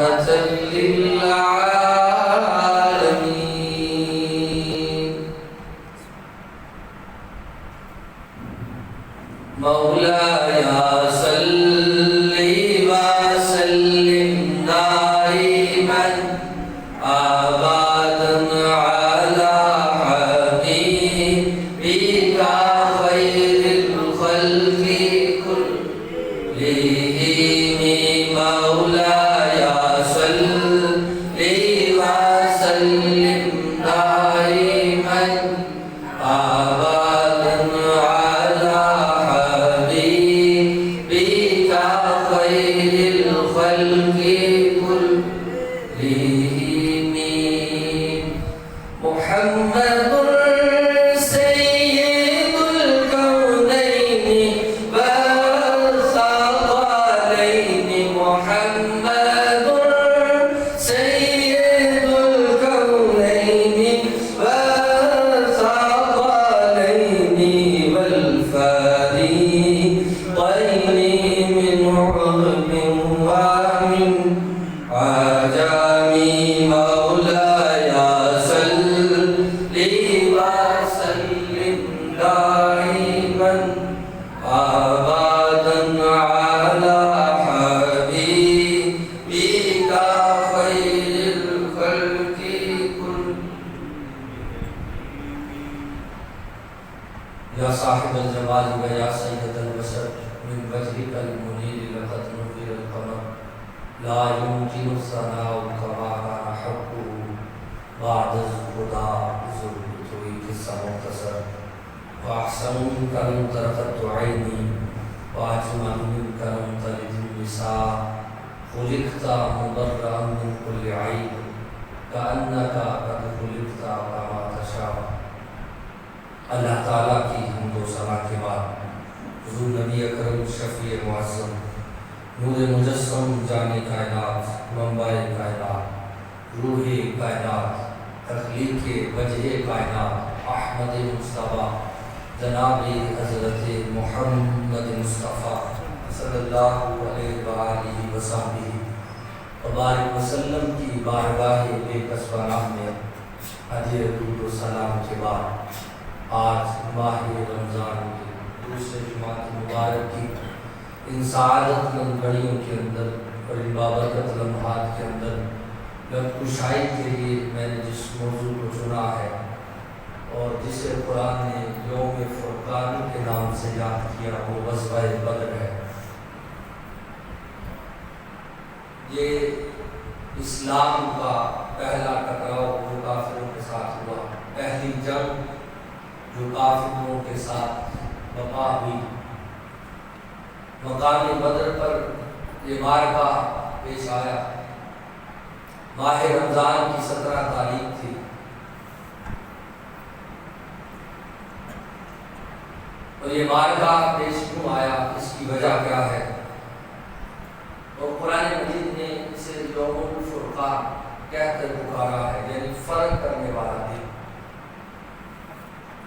رحمة للعالمين مولاي صل وسلم دائما أبدا على حبيبك خير الخلق كلهم مولاي صل وسلم دائما أبدا على حبيبك خير الخلق كلهم محمد سيد الكونين والثقلين محمد سيد الكونين والثقلين والفريقين من عرب ومن عجم مولاي صل وسلم دائما أبدا على حبيبك خير الخلق كلهم يا صاحب الجمال ويا سيد البشر من وجهك المنير لقد نور القمر لا يمكن الثناء كما كان حقه بعد الهدى ذريته السمكسر واحسن منك لم ترقت عيني واجمل منك لم تلد النساء خلقت مبرئا من كل عيب كأنك قد خلقت كما تشاء اللہ تعالیٰ کی حمد و ثنا کے بعد حضور نبی اکرم شفیع معظم نور مجسم جان کائنات منبع کائنات روح کائنات تخلیق وجہ کائنات احمد مصطفیٰ جناب حضرت محمد مصطفیٰ صلی اللہ علیہ وآلہ وسلم وبارک وسلم کی بارگاہ بے کسبانہ میں حاضر درود و سلام کے بعد آج ماہ رمضان کے دوسرے جمعہ مبارک کی ان سعادت مند گھڑیوں کے اندر اور ان بابرکت لمحات کے اندر لب کشائی کے لیے میں نے جس موضوع کو چنا ہے اور جسے قرآن نے یوم فرقان کے نام سے یاد کیا وہ غزوہ بدر ہے۔ یہ اسلام کا پہلا ٹکراؤ جو کافروں کے ساتھ ہوا، پہلی جنگ جو کافروں کے ساتھ وقع ہوئی۔ مقام بدر پر یہ معرکہ پیش آیا۔ ماہ رمضان کی 17 تاریخ تھی۔ اور یہ معرکہ پیش کیوں آیا، اس کی وجہ کیا ہے؟ اور قرآن مجید نے اسے یوم الفرقان کہہ کر پکارا ہے، یعنی فرق کرنے والا دن۔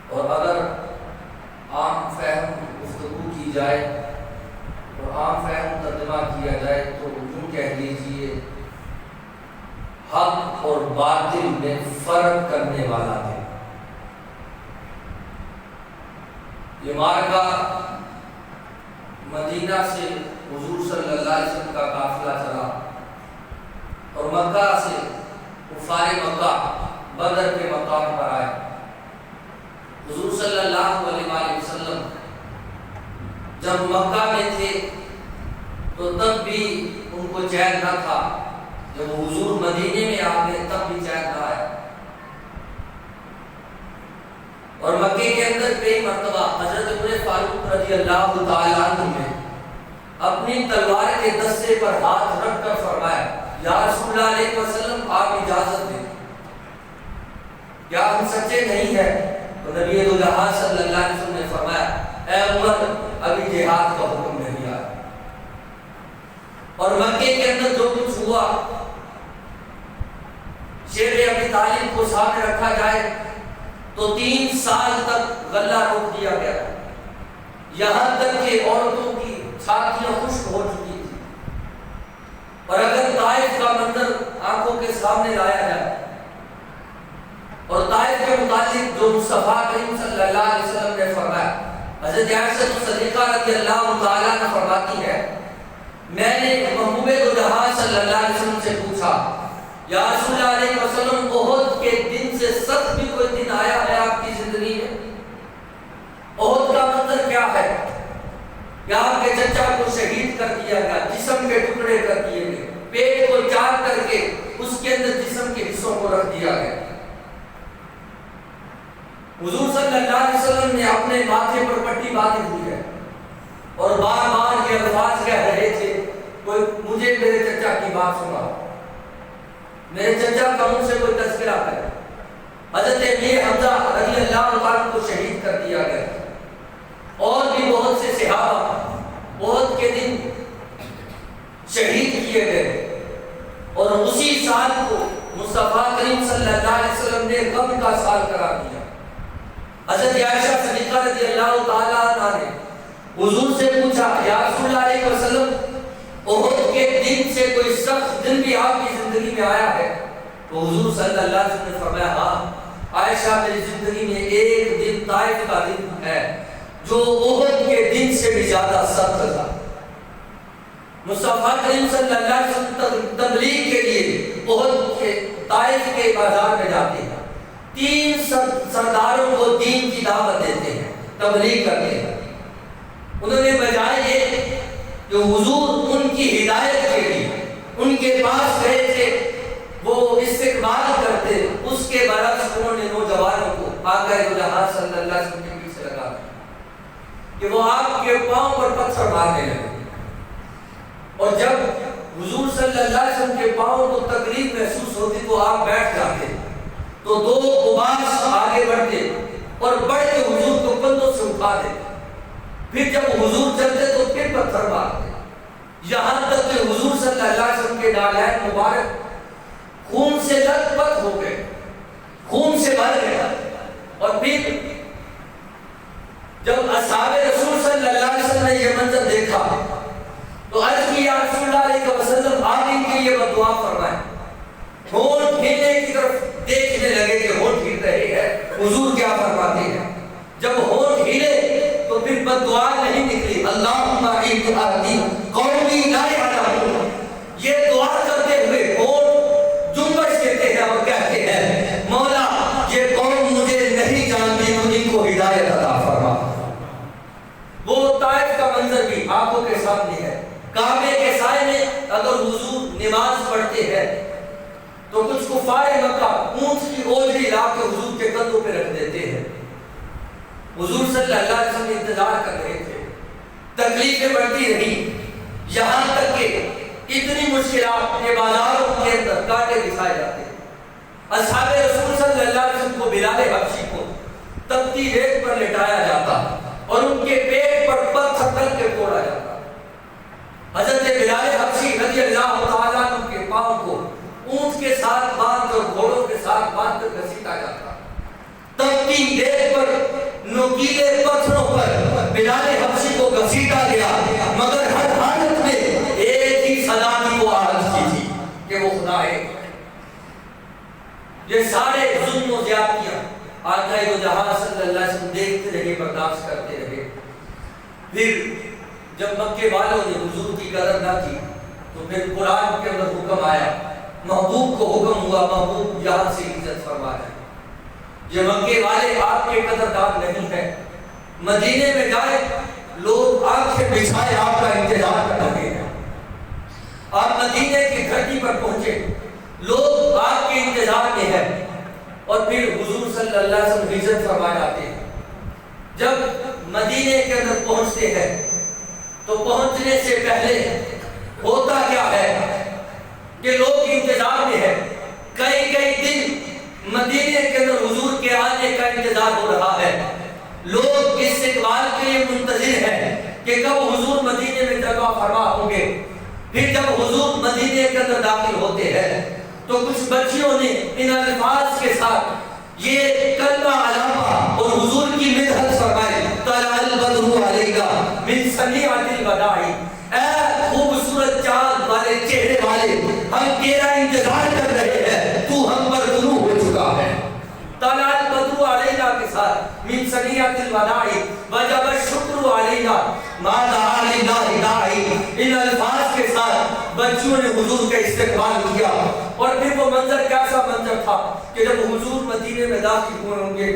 اور اگر عام فہم گفتگو کی جائے اور عام فہم ترجمہ کیا جائے تو یوں کہہ لیجیے حق اور باطل میں فرق کرنے والا دن۔ یہ معرکہ مدینہ سے حضور صلی اللہ علیہ وسلم کا قافلہ چلا اور مکہ سے کفار مکہ بدر کے مقام پر آئے۔ حضور صلی اللہ علیہ وسلم جب مکہ میں تھے تو تب بھی ان کو چین نہ تھا، جب حضور مدینے میں آ گئے تب بھی چین نہ آیا۔ اور مکے کے اندر کئی مرتبہ حضرت عمر فاروق رضی اللہ تعالیٰ عنہ نے اپنی تلوار کے دستے پر ہاتھ رکھ کر فرمایا، یا رسول اللہ علیہ وسلم آپ اجازت دیں، کیا ہم سچے نہیں ہیں؟ تو نبی دو جہاں صلی اللہ علیہ وسلم نے فرمایا، اے عمر ابھی جہاد کا حکم نہیں آیا۔ اور مکے کے اندر جو کچھ ہوا، شیر ابی طالب کو سامنے رکھا جائے تو 3 سال تک غلہ روک دیا گیا، یہاں تک کہ عورتوں کی چھاتیاں خشک ہو چکی تھی۔ اور اگر طائف کا منظر آنکھوں کے سامنے لایا جائے. اور طائف کے متعلق جو مصطفیٰ کریم صلی اللہ علیہ وسلم نے فرمایا، حضرت عائشہ صدیقہ رضی اللہ تعالیٰ عنہ فرماتی ہے، میں نے محبوب دو جہاں صلی اللہ علیہ وسلم سے پوچھا، یا رسول اللہ علیہ وسلم، احد کے دن سے سخت بھی کوئی دن آیا ہے آپ کی زندگی میں؟ احد کا منظر کیا ہے کہ آپ کے چچا کو شہید کر دیا گیا، جسم کے ٹکڑے کر دیے گئے، پیٹ کو چار کر کے اس کے اندر جسم کے حصوں کو رکھ دیا گیا. حضور صلی اللہ علیہ وسلم نے اپنے ماتھے پر پٹی باندھی ہوئی ہے اور بار بار یہ الفاظ کہہ رہے تھے، کوئی مجھے میرے چچا کی بات سناؤ، میرے چچا کا منہ سے کوئی تذکرہ کرے. حضرت امیر حمزہ رضی اللہ عنہ کو شہید کر دیا گیا، اور بھی بہت سے صحابہ بہت کے دن شہید کیے گئے. اور اسی سال کو مصطفیٰ کریم صلی اللہ علیہ وسلم نے غم کا سال قرار دیا. حضرت عائشہ صدیقہ رضی اللہ تعالیٰ عنہ نے حضور سے پوچھا، یا رسول اللہ علیہ وسلم، احد کے دن سے کوئی سخت دن بھی آپ کی زندگی میں آیا ہے؟ تو حضور صلی اللہ علیہ وسلم نے فرمایا، ہاں عائشہ، میری زندگی میں ایک دن طائف کا دن ہے جو احد کے دن سے بھی زیادہ سخت تھا. مصطفیٰ کریم صلی اللہ علیہ وسلم تبلیغ کے لیے احد کے طائف کے بازار میں جاتے ہیں، 3 سرداروں کو دین کی دعوت دیتے ہیں، تبلیغ کرتے ہیں. انہوں نے بجائے یہ کہ حضور ان کی ہدایت کے لیے ان کے پاس گئے تھے وہ استقبال کرتے، اس کے برعکس انہوں نے نوجوانوں کو آقا دو جہاں صلی اللہ علیہ وسلم کے پیچھے لگا کہ وہ آپ کے پاؤں پر پتھر مارنے لگے. اور جب حضور صلی اللہ علیہ وسلم کے پاؤں کو تکلیف محسوس ہوتی تو آپ بیٹھ جاتے، تو 2 عباس آگے بڑھتے اور بڑھ کے حضور کو کندھوں سے اٹھا دیتے. پھر جب حضور چلتے تو پھر پتھر مارتے، یہاں تک کہ حضور صلی اللہ علیہ وسلم کے نالین مبارک خون سے لت پت ہو گئے، خون سے بھر گیا. اور پھر جب اصحاب رسول صلی اللہ علیہ وسلم نے یہ منظر دیکھا تو عرض کی، یا رسول اللہ علیہ وسلم، آپ ان کے لیے بددعا فرمائیں. ہونٹ ہلنے کی طرف دیکھنے لگے کہ ہونٹ ہل رہے ہیں، حضور کیا فرماتے ہیں؟ جب ہونٹ ہلے تو پھر بددعا نہیں نکلی، اللہم اعد اہدی قومی لا یعلمون. یہ دعا کرتے ہوئے ہونٹ جنبش دیتے ہیں اور کہتے ہیں، مولا یہ قوم مجھے نہیں جانتی، تو ان کو ہدایت عطا فرما. وہ طائف کا منظر بھی آنکھوں کے سامنے ہے. کعبے کے سائے میں اگر حضور نماز پڑھتے ہیں تو کچھ کفار مکہ اونٹ کی اوجری لا کے حضور کے کندھوں پہ رکھ دیتے ہیں. حضور صلی اللہ علیہ وسلم انتظار کر رہے تھے، تکلیفیں بڑھتی رہی، یہاں تک کہ اتنی مشکلات کے بازاروں کے اندر کانٹے بچھائے جاتے. اصحاب رسول صلی اللہ علیہ وسلم کو بلال حبشی کو تپتی ریت پر لٹایا جاتا اور ان کے پیٹ پر پتھر تل کے پھوڑا جاتا. حضرت بلال حبشی رضی اللہ تعالیٰ عنہ کے پاؤں کو اونٹ کے ساتھ باندھ کر گھوڑوں کے ساتھ باندھ کر گھسیٹا جاتا. تپتی ریت پر نوکیلے پتھروں پر بلال حبشی کو گھسیٹا گیا، مگر ہر حالت میں ایک ہی صدا کی وہ آواز کی تھی کہ وہ خدا ہے. یہ سارے ظلم و زیادتیاں آقا دو جہاں صلی اللہ علیہ وسلم دیکھتے رہے، برداشت کرتے رہے. پھر جب مکے والوں نے حضور کی قدر نہ کی تو پھر قرآن کے اندر حکم آیا، محبوب کو حکم ہوا محبوب یہاں سے عزت فرما جائے. یہ مکے والے آپ کے قدردان نہیں ہیں، مدینے میں جائے لوگ آنکھیں بچھائے آپ کا انتظار کر رہے ہیں. آپ مدینے کی دھرتی پر پہنچے، لوگ آپ کے انتظار میں ہیں، اور پھر حضور صلی اللہ علیہ وسلم عزت فرما جاتے ہیں. جب مدینے کے اندر پہنچتے ہیں تو پہنچنے سے پہلے ہوتا کیا ہے کہ لوگ انتظار میں ہیں. کئی دن مدینے کے اندر حضور کے آنے کا انتظار ہو رہا ہے. لوگ استقبال کے لیے منتظر ہیں کہ کب حضور مدینے میں جگہ فرما ہوں گے. پھر جب حضور مدینے کے اندر داخل ہوتے ہیں تو کچھ بچیوں نے ان الفاظ کے ساتھ یہ کلمہ علامہ اور حضور کی مدحت فرمائی، طلع البدر علیکا من سنیعۃ الوداع. اے خوبصورت چاند والے چہرے والے، ہم تیرا انتظار من سنیۃ الوداع وجب الشکر علینا ما دعا للہ داعی. ان الفاظ کے ساتھ بچوں نے حضور کا استقبال کیا. اور پھر وہ منظر کیسا منظر تھا کہ جب حضور مدینے میں داخل ہوئے ہوں گے,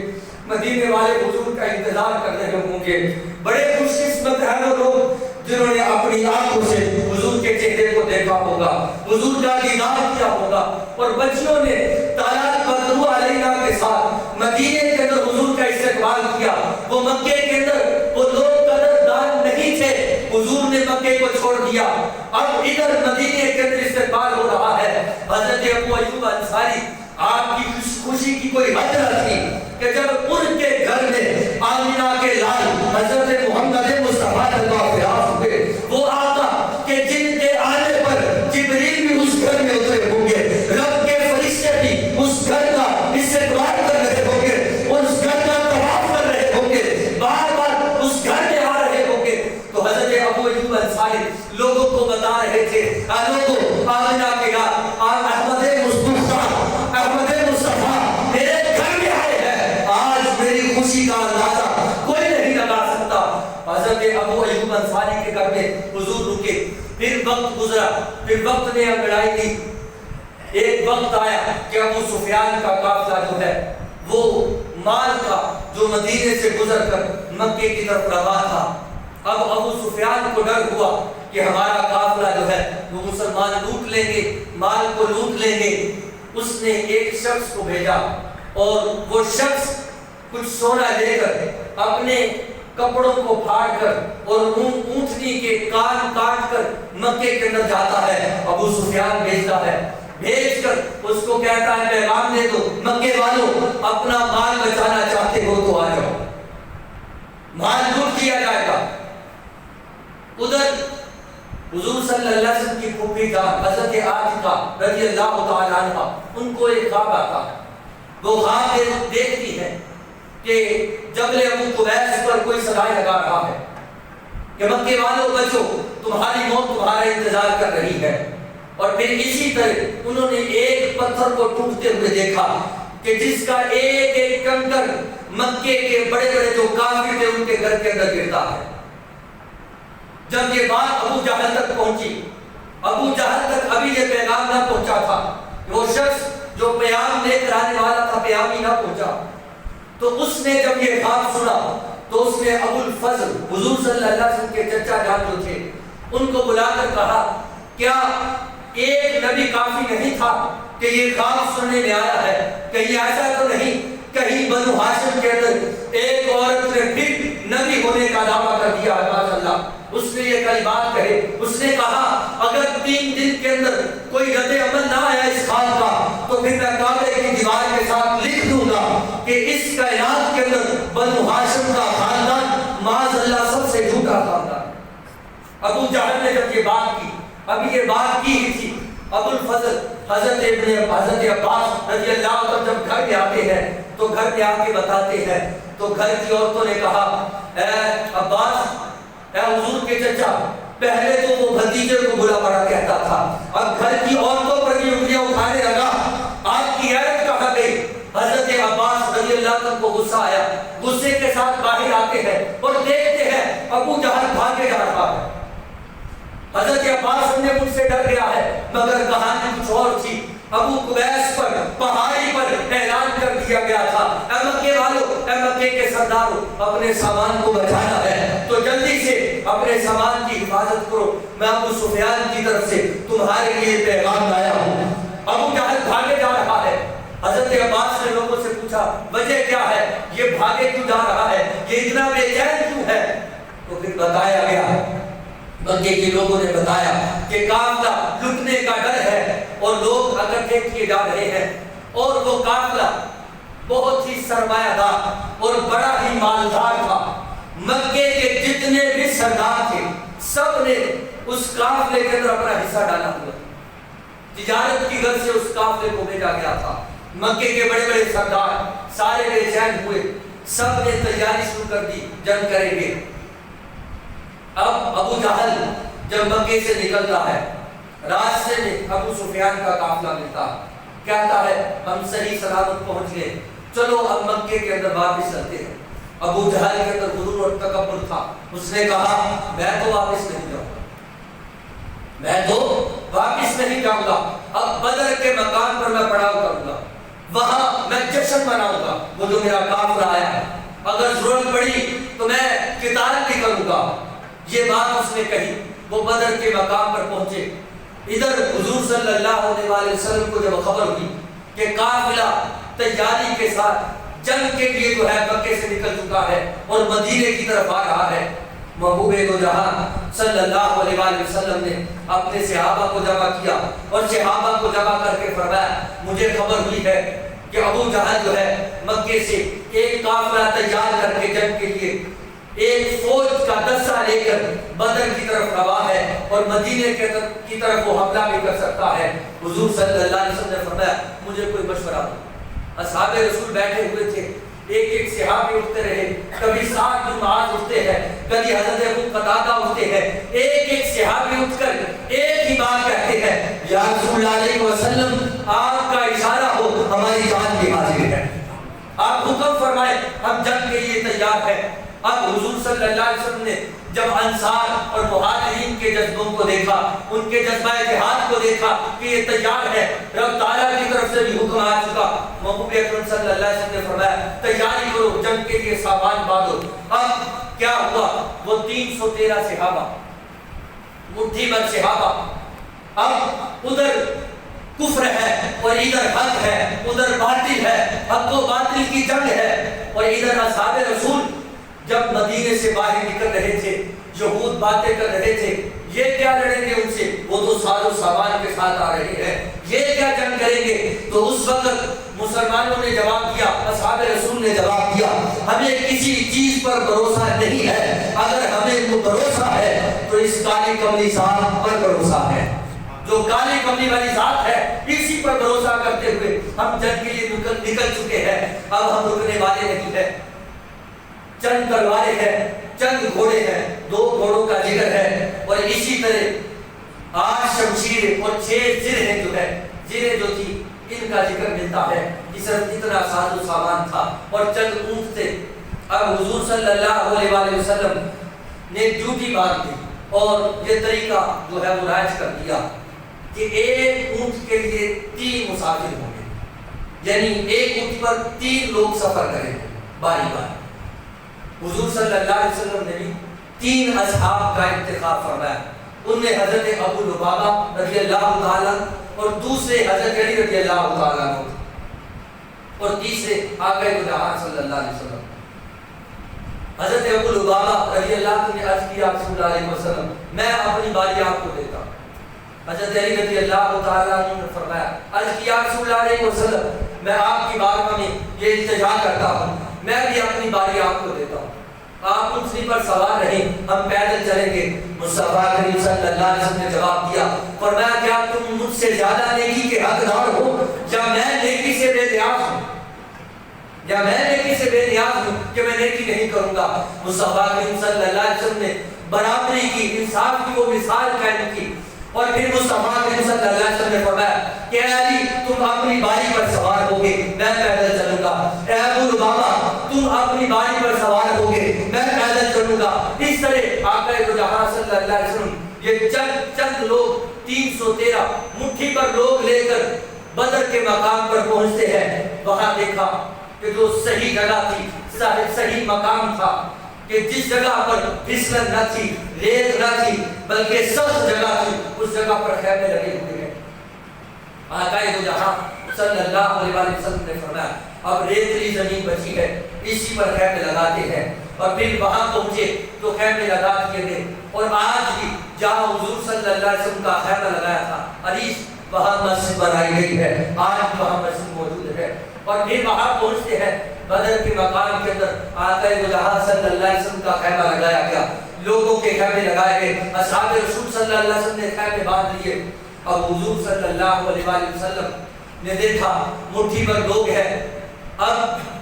مدینے والے حضور کا انتظار کر رہے ہوں گے. بڑے خوش قسمت ہیں وہ لوگ جنہوں نے اپنی آنکھوں سے حضور کے چہرے کو دیکھا ہوگا, حضور کا دیدار کیا ہوگا. اور بچیوں نے طلعت بدر علینا کے ساتھ مدینے کے اندر حضور کا استقبال کیا. وہ مکے کے اندر وہ لوگ قدردان نہیں تھے, حضور نے مکے کو چھوڑ دیا. اب ادھر مدینے کے اندر استقبال ہو رہا ہے. حضرت ابو ایوب انصاری آپ کی خوشی کی کوئی حد نہ تھی کہ جب ان کے گھر میں آمنہ کے لال حضرت محمد مصطفیٰ ہوئے, وہ آقا کہ جن کے آنے پر جبریل بھی اس گھر میں اترے ہوں گے, رب کے فرشتے بھی اس گھر کا استقبال کر رہے ہوں گے, اس گھر کا طواف کر رہے ہوں گے, بار بار اس گھر میں آ رہے ہوں گے. تو حضرت ابو ایوب انصاری لوگوں کو بتا رہے تھے, لوگوں آمنہ کے لال احمد مصطفیٰ میرے گھر میں آئے ہیں, آج میری خوشی کا اندازہ کوئی نہیں لگا سکتا. حضرت ابو ایوب انصاری کے گھر میں حضور رکے. پھر وقت گزرا, پھر وقت نے انگڑائی دی. ایک وقت آیا کہ ابو سفیان کا قافلہ جو ہے وہ مال کا جو مدینے سے گزر کر مکے کی طرف رواں تھا. اب ابو سفیان کو ڈر ہوا کہ ہمارا قافلہ جو ہے وہ مسلمان لوٹ لیں گے, مال کو لوٹ لیں گے. اس نے ایک شخص کو بھیجا اور وہ شخص کچھ سونا لے کر اپنے کپڑوں کو پھاڑ کر اور اونٹنی کے کان کاٹ کر مکے کے اندر جاتا ہے. ابو سفیان بھیجتا ہے, بھیج کر اس کو کہتا ہے پیغام دے دو مکے والوں, اپنا مال بچانا چاہتے ہو تو آ جاؤ, مال لوٹ کیا جائے گا. ادھر حضور صلی اللہ علیہ وسلم کی پھوپھی جان حضرت عاتقہ رضی اللہ تعالی عنہ, ان کو ایک خواب آتا ہے. وہ خواب دیکھتی ہے کہ جبل ابو قبیس پر کوئی صدائے لگا رہا ہے کہ مکے والوں بچو, تمہاری موت تمہارا انتظار کر رہی ہے. اور پھر اسی طرح انہوں نے ایک پتھر کو ٹوٹتے ہوئے دیکھا کہ جس کا ایک ایک کنکر مکے کے بڑے بڑے جو کافر تھے ان کے گھر کے اندر گرتا ہے. جب یہ بات ابو جہل تک پہنچی, ابو جہل تک ابھی یہ پیغام نہ پہنچا تھا, وہ شخص جو پیغام لے کر آنے والا تھا پیغام ہی نہ پہنچا. تو اس نے جب یہ خواب سنا تو اس نے ابو الفضل حضور صلی اللہ علیہ وسلم کے چچا جان جو تھے ان کو بلا کر کہا, کیا ایک نبی کافی نہیں تھا کہ یہ خواب سننے میں آیا ہے؟ کہیں ایسا تو نہیں کہیں بنو ہاشم کے اندر ایک عورت نے پھر نبی ہونے کا دعویٰ کر دیا ہے؟ ماشاء اللہ اس نے یہ کلمات کہے. اس نے کہا اگر 3 دن کے اندر کوئی رد عمل نہ آیا اس خواب کا تو پھر میں کعبے کی دیوار کے ساتھ لکھ دوں گا کہ اس کائنات کے اندر بنو ہاشم کا خاندان معاذ اللہ سب سے جھوٹا خاندان. ابو جہل نے جب یہ بات کی, ابھی یہ بات کی ہی تھی, ابو الفضل حضرت عباس رضی اللہ عنہ جب گھر میں آتے ہیں تو گھر میں آ کے بتاتے ہیں تو گھر کی عورتوں نے کہا اے عباس, اے حضور کے چچا, پہلے تو وہ بھتیجے کو برا بڑا کہتا تھا, اب گھر کی عورتوں پر بھی انگلیاں اٹھانے لگا, آپ کی غیرت کہاں گئی؟ حضرت عباس رضی اللہ عنہ کو غصہ آیا, غصے کے ساتھ باہر آتے ہیں اور دیکھتے ہیں ابو جہل بھاگے جا رہا ہے. حضرت عباس نے مجھ سے ڈر گیا ہے, مگر کہانی کچھ اور تھی. ابو قبیس پر پہاڑی پر اعلان کر دیا گیا تھا, اے مکے والوں, اے مکے کے سرداروں, اپنے سامان کو بچانا ہے تو جلدی سے اپنے سامان کی حفاظت کرو, میں ابو سفیان کی طرف سے تمہارے لیے پیغام لایا ہوں. ابو جہل بھاگے جا رہا ہے. حضرت عباس نے لوگوں سے پوچھا وجہ کیا ہے, یہ بھاگے کیوں جا رہا ہے, یہ اتنا بے چین کیوں ہے؟ تو پھر بتایا گیا, مکے کے لوگوں نے بتایا کہ قافلہ لٹنے کا ڈر ہے اور لوگ اکٹھے کیے جا رہے ہیں, اور وہ قافلہ بہت ہی سرمایہ دار اور بڑا ہی مالدار تھا. مکے کے جتنے بھی سردار تھے سب نے اس قافلے کے اندر اپنا حصہ ڈالا ہوا, تجارت کی غرض سے اس قافلے کو بھیجا گیا تھا. مکے کے بڑے بڑے سردار سارے بے چین ہوئے, سب نے تیاری شروع کر دی, جنگ کریں گے. اب ابو جہل جب مکے سے نکلتا ہے, راستے میں ابو سفیان کا قافلہ ملتا ہے, کہتا ہے ہم صحیح سلامت پہنچ گئے, چلو اب مکے کے اندر واپس چلتے ہیں. ابو جہل کے اندر غرور اور تکبر تھا. اس نے کہا میں تو واپس نہیں جاؤں گا، میں تو واپس نہیں جاؤں گا، اب بدر کے مقام پر میں پڑاؤ کروں گا، وہاں میں جشن مناؤں گا. وہ جو میرا قافلہ آیا ہے اگر ضرورت پڑی تو میں قتال بھی کروں گا. یہ بات اس نے کہی. وہ بدر کے مقام پر پہنچے. ادھر حضور صلی اللہ علیہ وسلم کو جب خبر ہوئی کہ قافلہ تیاری کے ساتھ جنگ کے لیے جو ہے مکے سے نکل چکا ہے اور مدینے کی طرف آ رہا ہے، محبوب دو جہاں صلی اللہ علیہ وسلم نے اپنے صحابہ کو جمع کیا اور صحابہ کو جمع کر کے فرمایا مجھے خبر ہوئی ہے کہ ابو جہل جو ہے مکے سے ایک قافلہ تیار کر کے جنگ کے لیے ایک فوج کا دستہ لے کر بدر کی طرف رواں ہے اور مدینے کی طرف وہ حملہ بھی کر سکتا ہے. حضور صلی اللہ علیہ وسلم نے فرمایا مجھے کوئی مشورہ دو. اصحاب رسول بیٹھے ہوئے تھے، ایک ایک صحابی اٹھتے رہے، کبھی سعد بن معاذ اٹھتے ہیں، کبھی حضرت ابو قتادہ اٹھتے ہیں. ایک ایک صحابی اٹھ کر ایک ہی بات کہتے ہیں یا رسول اللہ علیہ وسلم آپ کا اشارہ ہو ہماری جان بھی حاضر ہے، آپ حکم فرمائیں ہم جنگ کے لیے تیار ہیں. اب حضور صلی اللہ علیہ وسلم نے جب انصار اور مہاجرین کے جذبوں کو دیکھا، ان کے جذبہ جہاد کو دیکھا کہ یہ تیار ہے، رب تعالیٰ کی طرف سے بھی حکم آ چکا. محبوب اکرم صلی اللہ علیہ وسلم نے فرمایا تیاری کرو، جنگ کے لیے سامان باندھو. اب کیا ہوا؟ وہ 313 صحابہ، مٹھی بھر صحابہ، اب ادھر کفر ہے اور ادھر حق ہے، ادھر باطل ہے، حق و باطل کی جنگ ہے. اور ادھر اصحاب رسول جب مدینے سے باہر نکل رہے تھے، یہود باتیں کر رہے تھے یہ کیا لڑیں گے ان سے، وہ تو ساز و سامان کے ساتھ آ رہے ہیں، یہ کیا جنگ کریں گے. تو اس وقت مسلمانوں نے جواب دیا، اصحاب رسول نے جواب دیا ہمیں کسی چیز پر بھروسہ نہیں ہے، اگر ہمیں بھروسہ ہے تو اس کالی کملی ذات پر بھروسہ ہے، جو کالی کملی والی ذات ہے اسی پر بھروسہ کرتے ہوئے ہم جنگ کے لیے نکل چکے ہیں. اب ہم رکنے والے نہیں ہیں. چند تلواریں ہیں، چند گھوڑے ہیں، 2 گھوڑوں کا جگر ہے اور اسی طرح 8 شمشیریں اور 6 زرہیں جو ہے، زرہیں جو تھی ان کا ذکر ملتا ہے. صرف اتنا ساز و سامان تھا اور چند اونٹ تھے. اب حضور صلی اللہ علیہ وسلم نے ڈیوٹی باندھ دی اور یہ طریقہ جو ہے وہ رائج کر دیا کہ ایک اونٹ کے لیے 3 مسافر ہوں گے، یعنی ایک اونٹ پر 3 لوگ سفر کریں گے باری باری. حضور صلی اللہ علیہ وسلم نے بھی 3 اصحاب کا انتخاب فرمایا. ان میں حضرت ابو لبابہ رضی اللہ تعالیٰ اور دوسرے حضرت علی رضی اللہ تعالیٰ اور تیسرے آقا جہاں صلی اللہ علیہ وسلم. حضرت ابو لبابہ رضی اللہ عنہ نے عرض کیا صلی اللہ علیہ وسلم میں اپنی باری آپ کو دیتا ہوں. حضرت علی رضی اللہ تعالیٰ عنہ نے فرمایا عرض کیا صلی اللہ علیہ وسلم میں آپ کی بارگاہ میں یہ التجا کرتا ہوں، میں بھی اپنی باری آپ کو دیتا ہوں، آپ ان پر سوار رہیں، ہم پیدل چلیں گے. مصطفیٰ کریم صلی اللہ علیہ وسلم نے جواب دیا، فرمایا کیا تم مجھ سے زیادہ نیکی کے حقدار ہو یا میں نیکی سے بے نیاز ہوں، یا میں نیکی سے بے نیاز ہوں کہ میں نیکی نہیں کروں گا. مصطفیٰ کریم صلی اللہ علیہ وسلم نے برابری کی، انصاف کی وہ مثال قائم کی. اور پھر مصطفیٰ کریم صلی اللہ علیہ وسلم نے فرمایا کہ اے علی تم اپنی باری پر سوار ہوگے، میں پیدل چلوں گا. اے ابو لبابہ تم اپنی باری پر سوار ہوگے، میں پیدل چلوں گا. اس طرح آقا دو جہاں صلی اللہ علیہ وسلم یہ چند لوگ 313 مٹھی پر لوگ لے کر بدر کے مقام پر پہنچتے ہیں. وہاں دیکھا کہ جو صحیح جگہ تھی، صحیح مقام تھا، کہ جس جگہ پر پھسلن نہ تھی، ریت نہ تھی، بلکہ سخت جگہ تھی، اس جگہ پر خیمے لگے ہوئے ہیں. آقا دو جہاں صلی اللہ علیہ وسلم نے فرمایا اب ریتلی زمین بچی ہے، اسی پر خیمے لگاتے ہیں. اور پھر وہاں پہنچے تو خیمے لگا دیے گئے. اور آج بھی جہاں حضور صلی اللہ علیہ وسلم کا خیمہ لگایا تھا عریش، وہاں مسجد بنائی گئی ہے، آج بھی وہاں مسجد موجود ہے. اور پھر وہاں پہنچتے ہیں بدر کے مقام کے اندر آقا جہاں صلی اللہ علیہ وسلم کا خیمہ لگایا گیا، لوگوں کے خیمے لگائے گئے، اصحاب رسول صلی اللہ علیہ وسلم نے خیمے باندھ لیے. اب حضور صلی اللہ علیہ وسلم نے دیکھا مٹھی پر لوگ ہیں. اب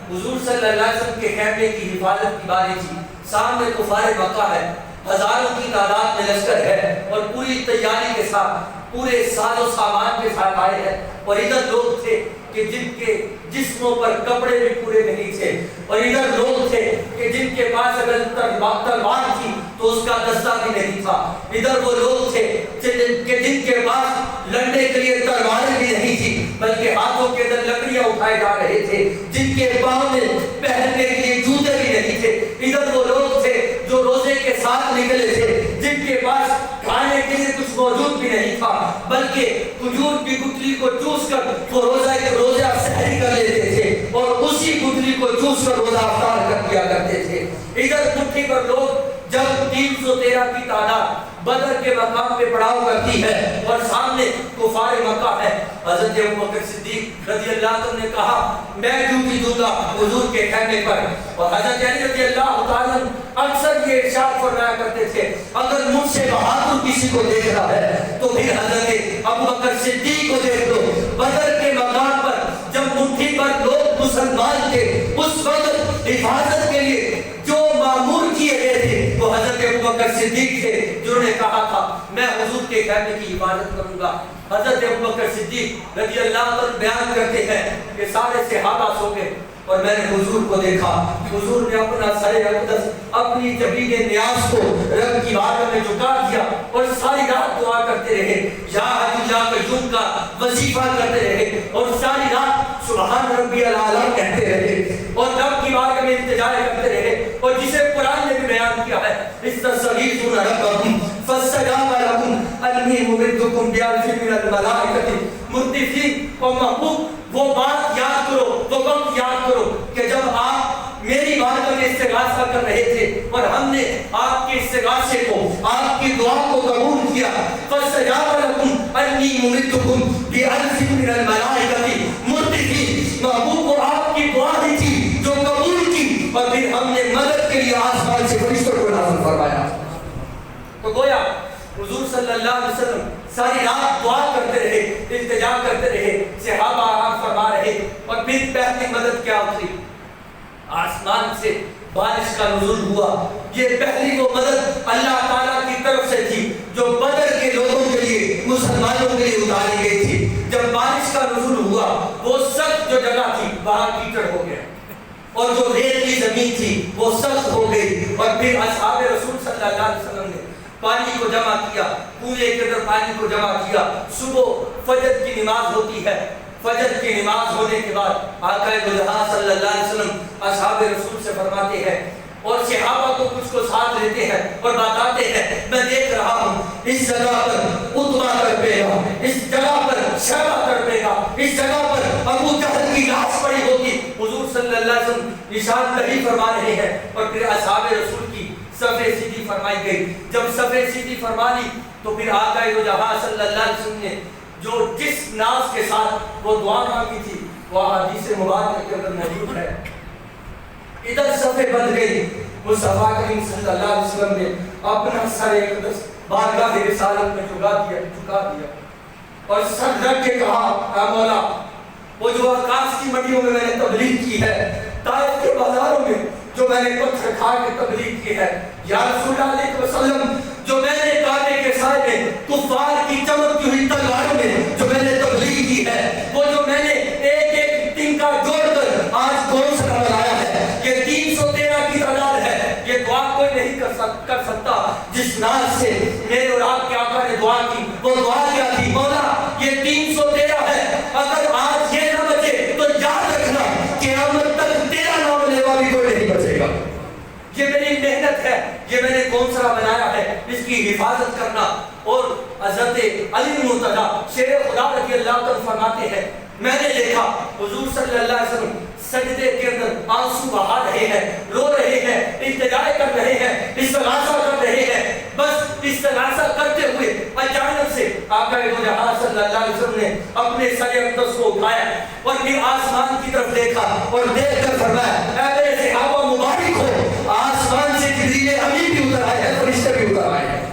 حضور صلی اللہ علیہ وسلم کے خیمے کی حفاظت کی باری تھی. سامنے کفار مکہ ہے، ہزاروں کی تعداد میں لشکر ہے اور پوری تیاری کے ساتھ، پورے ساز و سامان کے ساتھ آئے ہیں. اور ادھر لوگ تھے کہ جن کے جسموں پر کپڑے بھی پورے نہیں تھے، اور ادھر لوگ تھے کہ جن کے پاس اگر تلوار تھی تو اس کا دستہ بھی نہیں تھا، ادھر وہ لوگ تھے کہ جن کے پاس لڑنے کے لیے تلواریں بھی نہیں تھی بلکہ ہاتھوں کے اندر لکڑیاں اٹھائے جا رہے تھے، جن کے پاؤں میں پہننے کے لیے جوتے بھی نہیں تھے، ادھر وہ لوگ تھے جو روزے کے ساتھ نکلے تھے، جن کے پاس کھانے کے لیے کچھ موجود بھی نہیں تھا بلکہ کھجور کی گٹلی کو چوس کر وہ روزہ سحری کر لیتے تھے اور اسی گٹلی کو چوس کر روزہ افطار کر دیا کرتے تھے۔ ادھر مٹھی پر لوگ جب 313 کی تعداد بدر کے مقام پہ پڑاؤ کرتی ہے اور سامنے کفار مکہ ہے، حضرت ابوبکر صدیق رضی اللہ عنہ نے کہا میں ڈیوٹی دوں گا حضور کے خیمے پر، اور حضرت علی رضی اللہ تعالیٰ اکثر یہ ارشاد فرمایا کرتے تھے اگر مجھ سے بہادر کسی کو دیکھ رہا ہے تو پھر حضرت ابوبکر صدیق کو دیکھ لو۔ بدر کے مقام پر جب مٹھی پر لوگ مسلمان تھے اس وقت حفاظت کے لیے جو مامور کیے گئے تھے وہ حضرت ابوبکر صدیق تھے، جنہوں نے کہا تھا میں حضور کے خیمے کی حفاظت کروں گا۔ حضرت ابوبکر صدیق رضی اللہ عنہ بیان کرتے ہیں کہ سارے صحابہ سو گئے اور میں نے حضور کو دیکھا، حضور نے اپنا سر اقدس اپنی جبین نیاز کو رب کی بارگاہ میں جھکا دیا اور ساری رات دعا کرتے رہے، یا حی یا قیوم کا وظیفہ کرتے رہے اور ساری رات سبحان ربی الاعلیٰ کہتے رہے اور رب کی بارگاہ میں التجا کرتے رہے، اور جسے قرآن نے بھی بیان کیا ہے استغیثون ربکم فاستجاب لکم انی ممدکم بألف من الملائکۃ مردفین۔ اور محبوب وہ بات یاد کرو، وہ وقت یاد کرو کہ جب آپ میری بارگاہ میں استغاثہ کر رہے تھے اور ہم نے آپ کے استغاثے کو، آپ کی دعا کو قبول کیا، فاستجاب لکم انی ممدکم بألف من الملائکۃ مردفین۔ محبوب وہ آپ کی دعا ہی تھی جو قبول کی، اور پھر ہم نے مدد کے لیے آسمان سے فرشتوں کو نازل فرمایا۔ تو گویا حضور صلی اللہ علیہ وسلم ساری رات دعا کرتے رہے، التجا کرتے رہے، صحابہ آرام فرما رہے، اور پھر پہلی مدد کیا اتری؟ آسمان سے بارش کا نزول ہوا۔ یہ پہلی وہ مدد اللہ تعالیٰ کی طرف سے تھی جو بدر کے لوگوں کے لیے، مسلمانوں کے لیے اتاری گئی تھی۔ جب بارش کا نزول ہوا وہ سخت جو جگہ تھی وہاں کیچڑ ہو گیا، اور جو ریت کی زمین تھی وہ سخت ہو گئی، اور پھر اصحاب رسول صلی اللہ علیہ وسلم نے پانی کو جمع کیا، کنویں کے اندر پانی کو جمع کیا۔ صبح فجر کی نماز ہوتی ہے، فجر کی نماز ہونے کے بعد آقا دو جہاں صلی اللہ علیہ وسلم اصحاب رسول سے فرماتے ہیں اور صحابہ کو کچھ کو ساتھ لیتے ہیں اور بتاتے ہیں میں دیکھ رہا ہوں اس جگہ پر عتبہ تڑپے گا، اس جگہ پر شیبہ تڑپے گا، اس جگہ پر ابو جہل کی لاش پڑی ہوگی۔ حضور صلی اللہ علیہ وسلم نشان دہی فرما رہے ہیں، اور پھر اصحاب رسول کی صفے سیدھی فرمائی گئی۔ جب صفے سیدھی فرما لی تو پھر آقا دو جہاں صلی اللہ علیہ وسلم نے جو جس ناز کے ساتھ وہ دعا مانگی تھی وہ حدیث مبارکہ کے اندر موجود ہے۔ ادھر صفے بند گئی، مصطفیٰ کریم صلی اللہ علیہ وسلم نے اپنا سر اقدس بارگاہ رسالت میں جھکا دیا اور سر رکھ کے کہا اے مولا وہ جو آکاش کی منڈیوں میں نے تبلیغ کی ہے، طائف کے بازاروں میں جو میں نے پتھر کھا کے تبلیغ کی ہے، یا رسول اللہ علیہ وسلم جو میں نے کعبے کے سائے میں کفار کی چمکتی ہوئی تلواروں میں جو میں نے تبلیغ کی ہے، وہ جو میں نے ایک ایک تنکا جوڑ کر آج گھونسلہ بنایا ہے، یہ 313 کی تعداد ہے، یہ دعا کوئی نہیں کر سکتا جس ناز سے میرے اور آپ کے آقا نے دعا کی۔ وہ دعا کیا تھی؟ مولا یہ 313 ہے، اگر آج یہ نہ بچے تو یاد رکھنا قیامت تک تیرا نام لینے والی کوئی نہیں بچے گا۔ یہ میری محنت ہے، یہ میں نے گھونسلہ بنایا ہے، اس کی حفاظت کرنا۔ اور حضرت علی مرتضیٰ شیر خدا رضی اللہ عنہ فرماتے ہیں میں نے دیکھا حضور صلی اللہ علیہ وسلم سجدے کے اندر آنسو بہا رہے ہیں، رو رہے ہیں، التجا کر رہے ہیں، استغاثہ کر رہے ہیں۔ بس استغاثہ کرتے ہوئے اچانک سے آقا دو جہاں صلی اللہ علیہ وسلم نے اپنے سر اقدس کو اٹھایا اور پھر آسمان کی طرف دیکھا اور دیکھ کر فرمایا اے میرے صحابہ مبارک ہو، آسمان سے جبریل امین بھی اتر آئے ہیں، فرشتے بھی اتر آئے ہیں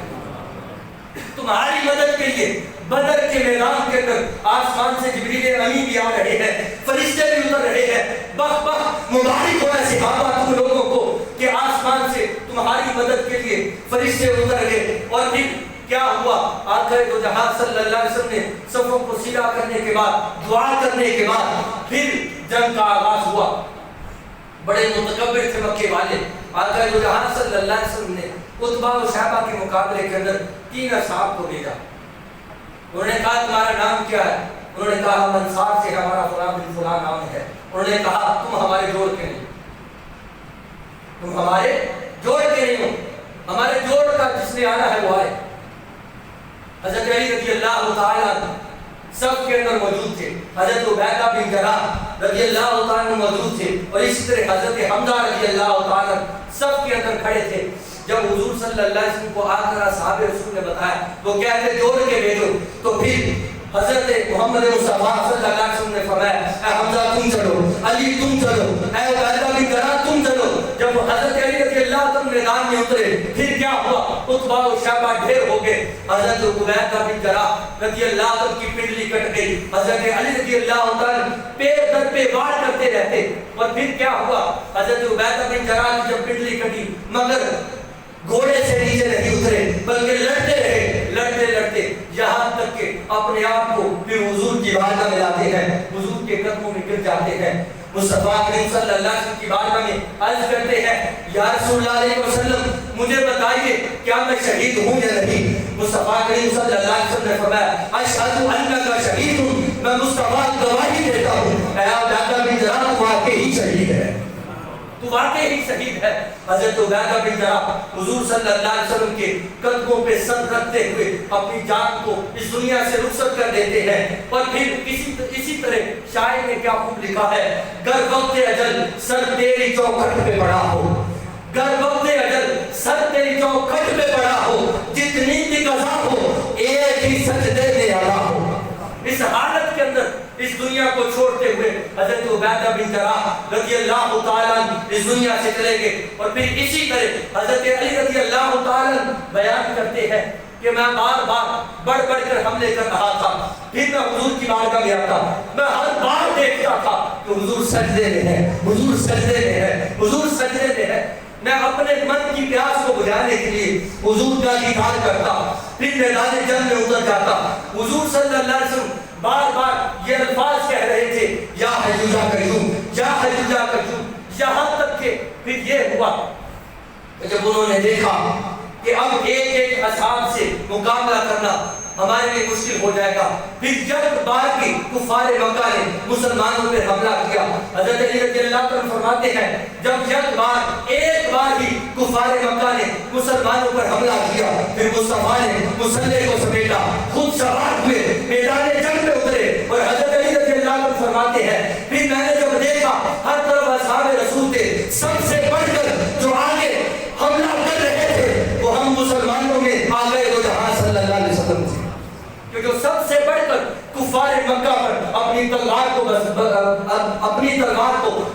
تمہاری مدد کے لیے۔ بدر کے میدان کے اندر آسمان سے جبریل امین بھی آ رہے ہیں، فرشتے بھی اتر رہے ہیں۔ بخ بخ مبارک ہو ایسے صحابہ تم لوگوں کو کہ آسمان سے تمہاری مدد کے لیے فرشتے اتر گئے، اور پھر کیا ہوا؟ آقا دو جہاں صلی اللہ علیہ وسلم نے صفوں کو سیدھا کرنے کے بعد، دعا کرنے کے بعد پھر جنگ کا آغاز ہوا۔ بڑے متکبر تھے مکے والے۔ آقا دو جہاں صلی اللہ علیہ وسلم نے عتبہ و شیبہ کے مقابلے کے اندر 3 اصحاب کو بھیجا۔ انہوں نے کہا تمہارا نام کیا ہے؟ انہوں نے کہا ہم انصار سے، ہمارا فلاں بن فلاں نام ہے۔ انہوں نے کہا تم ہمارے جوڑ کے نہیں، تم ہمارے جوڑ کے نہیں ہو، ہمارے جوڑ کا جس نے آنا ہے وہ آئے۔ حضرت علی رضی اللہ تعالیٰ سب کے اندر موجود تھے، حضرت عبیدہ بن جراح رضی اللہ تعالیٰ موجود تھے، اور اسی طرح حضرت حمزہ رضی اللہ تعالیٰ سب کے اندر کھڑے تھے۔ جب حضور صلی اللہ علیہ وسلم کو آ کر اصحاب رسول نے بتایا، وہ کہتے جوڑ کے بھیجو، تو پھر حضرت محمد مصطفیٰ صلی اللہ علیہ وسلم نے فرمایا اے حمزہ تم چلو، علی تم چلو، اے عبیدہ بن جراح تم چلو۔ جب حضرت علی رضی اللہ عنہ میدان میں اترے، پھر کیا ہوا؟ عتبہ و شیبہ ڈھیر ہو گئے۔ حضرت عبیدہ بن جراح رضی اللہ عنہ کی پنڈلی کٹ گئی۔ حضرت علی رضی اللہ عنہ پیر در پہ وار کرتے رہتے، اور پھر کیا ہوا؟ حضرت عبیدہ بن جراح کی جب پنڈلی کٹی، مگر گھوڑے سے نیچے نہیں اترے، بلکہ لڑتے رہے، لڑتے لڑتے یہاں تک کہ اپنے آپ کو پھر حضور کی بارگاہ میں لاتے ہیں، حضور کے قدموں میں گر جاتے ہیں۔ مصطفیٰ کریم صلی اللہ علیہ وسلم کی بارگاہ میں عرض کرتے ہیں یا رسول اللہ علیہ وسلم مجھے بتائیے کیا میں شہید ہوں یا نہیں؟ مصطفیٰ کریم صلی اللہ علیہ وسلم نے فرمایا اشہد انک شہید، میں مصطفیٰ گواہی دیتا ہوں اے عبیدہ بن جراح تو واقعی ہی شہید ہے، تو واقعی ہی شہید ہے۔ حضرت عبیدہ بن جراح حضور صلی اللہ علیہ وسلم کے قدموں پہ سر رکھتے ہوئے اپنی جان کو اس دنیا سے رخصت کر دیتے ہیں۔ اور پھر اسی طرح شاعر نے کیا خوب لکھا ہے، گر وقت اجل سر تیری چوکھٹ پہ پڑا ہو، گر وقت اجل سر تیری چوکھٹ پہ پڑا ہو، جتنی بھی قضا ہو ایک ہی سجدے میں ادا ہو۔ اس حالت کے اندر اس دنیا کو چھوڑتے ہوئے حضرت عبیدہ بن جراح رضی اللہ تعالیٰ اس دنیا سے چلے گئے۔ اور پھر اسی طرح حضرت علی رضی اللہ تعالیٰ بیان کرتے ہیں کہ میں بار بار بڑھ بڑھ کر حملے کر رہا تھا، پھر میں حضور کی بارگاہ میں آتا، میں ہر بار دیکھتا تھا کہ حضور سجدے میں ہے، حضور سجدے میں ہے، حضور سجدے میں ہے۔ میں اپنے من کی پیاس کو بجھانے کے لیے حضور کا دیدار کرتا، پھر میدان جنگ میں اتر جاتا۔ حضور صلی اللہ علیہ وسلم بار بار یہ الفاظ کہہ رہے تھے یا حجوجہ قیوم، یا حجوجہ قیوم، یہاں تک کہ پھر یہ ہوا جب انہوں نے دیکھا کہ اب ایک ایک اصحاب سے مقابلہ کرنا ہمارے لیے مشکل ہو جائے گا، پھر یک بار کی کفار مکہ نے مسلمانوں پر حملہ کیا۔ حضرت علی رضی اللہ عنہ فرماتے ہیں جب یک بار ایک بار ہی کفار مکہ نے مسلمانوں پر حملہ کیا، پھر مصطفیٰ نے مسلح کو سمیٹا، خود سوار ہوئے میدان جنگ میں اترے۔ اور حضرت علی رضی اللہ عنہ فرماتے ہیں پھر میں نے جب دیکھا ہر طرف اصحاب رسول تھے، سب سے بڑھ کر جو آگے حملہ کر رہے تھے وہ ہم مسلمانوں میں آقا دو جہاں صلی اللہ علیہ وسلم تھے، کہ جو سب سے بڑھ کر کفار مکہ پر اپنی تلوار کو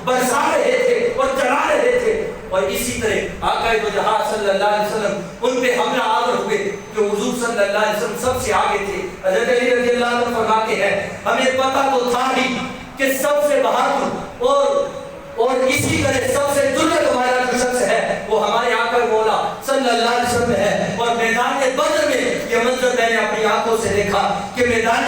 برسا رہے تھے اور چلا رہے تھے۔ اور اسی طرح آقا دو جہاں صلی اللہ علیہ وسلم ان پہ حملہ آور ہوئے کہ حضور صلی اللہ علیہ وسلم سب سے آگے تھے۔ حضرت علی رضی اللہ عنہ فرماتے ہیں ہمیں پتہ تو تھا ہی کہ سب سے بہادر اور اسی طرح سب سے جرأت والا جو شخص ہے وہ ہمارے آقا مولا صلی اللہ علیہ وسلم ہے۔ اور میدان بدر میں یہ منظر میں نے اپنی آنکھوں سے دیکھا کہ میدان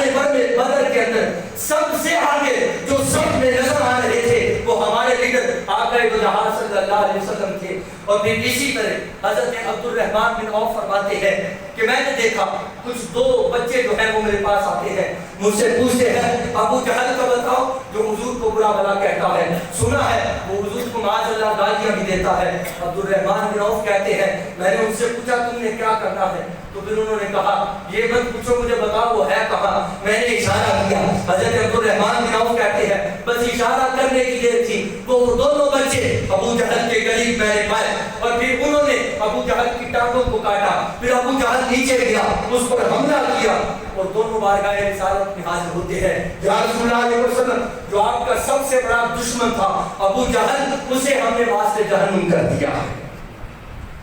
بدر کے اندر سب سے آگے جو سب میں نظر آ رہے تھے وہ ہمارے لیڈر آقا دو جہاں صلی اللہ علیہ وسلم تھے۔ اور پھر اسی طرح حضرت عبد الرحمن بن عوف فرماتے ہیں کہ میں نے دیکھا کچھ 2 بچے جو ہیں وہ میرے پاس آتے ہیں، مجھ سے پوچھتے ہیں ابو جہل کا بتاؤ جو حضور کو برا بھلا کہتا ہے، سنا ہے وہ حضور کو معاذ اللہ گالیاں بھی دیتا ہے۔ عبد الرحمن بن عوف کہتے ہیں میں نے ان سے پوچھا تم نے کیا کرنا ہے، تو پھر انہوں نے کہا یہ مت پوچھو مجھے بتاؤ وہ ہے کہاں۔ میں نے اشارہ کیا، حضرت عبد الرحمن بن عوف کہتے ہیں بس اشارہ کرنے کی دیر تھی وہ دونوں بچے ابو جہل کے قریب میں نے پائے، اور پھر انہوں نے ابو جہل کی ٹانگوں کو کاٹا، پھر ابو جہل نیچے گیا، اس پر حملہ کیا، اور دونوں بارگاہ رسالت میں حاضر ہوتے ہیں یا رسول اللہ علیہ وسلم جو آپ کا سب سے بڑا دشمن تھا ابو جہل، اسے ہم نے واسطے جہنم کر دیا،